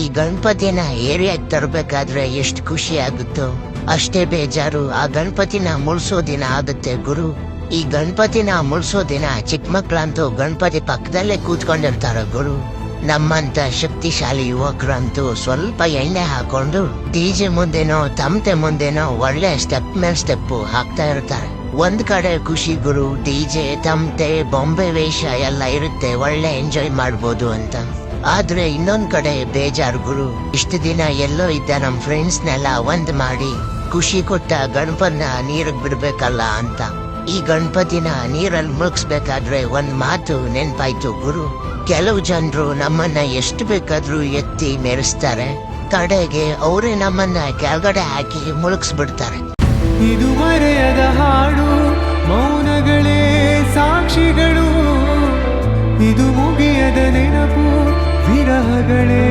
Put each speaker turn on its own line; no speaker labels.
ಈ ಗಣಪತಿನ ಏರಿಯಾಗ್ ತರಬೇಕಾದ್ರೆ ಎಷ್ಟು ಖುಷಿ ಆಗುತ್ತೋ ಅಷ್ಟೇ ಬೇಜಾರು ಆ ಗಣಪತಿನ ಮುಳ್ಸೋ ದಿನ ಆಗುತ್ತೆ ಗುರು. ಈ ಗಣಪತಿನ ಮುಳ್ಸೋ ದಿನ ಚಿಕ್ಕ ಮಕ್ಳಂತೂ ಗಣಪತಿ ಪಕ್ಕದಲ್ಲೇ ಕೂತ್ಕೊಂಡಿರ್ತಾರ ಗುರು. ನಮ್ಮಂತ ಶಕ್ತಿಶಾಲಿ ಯುವಕರಂತೂ ಸ್ವಲ್ಪ ಎಣ್ಣೆ ಹಾಕೊಂಡು ಡಿಜೆ ಮುಂದೆನೋ ತಮಟೆ ಮುಂದೆನೋ ಒಳ್ಳೆ ಸ್ಟೆಪ್ ಮೇಲ್ ಸ್ಟೆಪ್ ಹಾಕ್ತಾ ಇರ್ತಾರೆ. ಒಂದ್ ಕಡೆ ಖುಷಿ ಗುರು, ಡಿಜೆ ತಮಟೆ ಬೊಂಬೆ ವೇಷ ಎಲ್ಲ ಇರುತ್ತೆ, ಒಳ್ಳೆ ಎಂಜಾಯ್ ಮಾಡ್ಬೋದು ಅಂತ. ಆದ್ರೆ ಇನ್ನೊಂದ್ ಕಡೆ ಬೇಜಾರು ಗುರು. ಇಷ್ಟು ದಿನ ಎಲ್ಲೋ ಇದ್ದ ನಮ್ ಫ್ರೆಂಡ್ಸ್ನೆಲ್ಲ ಒಂದ್ ಮಾಡಿ ಖುಷಿ ಕೊಟ್ಟ ಗಣಪನ್ನ ನೀರಿಗ್ ಬಿಡ್ಬೇಕಲ್ಲ ಅಂತ. ಈ ಗಣಪತಿನ ನೀರಲ್ಲಿ ಮುಳುಗಿಸ್ಬೇಕಾದ್ರೆ ಒಂದ್ ಮಾತು ನೆನ್ಪಾಯ್ತು ಗುರು. ಕೆಲವು ಜನರು ನಮ್ಮನ್ನ ಎಷ್ಟು ಬೇಕಾದ್ರೂ ಎತ್ತಿ ಮೆರೆಸ್ತಾರೆ, ಕಡೆಗೆ ಅವರೇ ನಮ್ಮನ್ನ ಕೆಳಗಡೆ ಹಾಕಿ ಮುಳುಗಿಸ್ಬಿಡ್ತಾರೆ.
ಇದು ಮರೆಯದ ಹಾಡು, ಮೌನಗಳೇ ಸಾಕ್ಷಿಗಳು. ಇದು ಮುಗಿಯದ ನೆನಪು, ವಿರಹಗಳೇ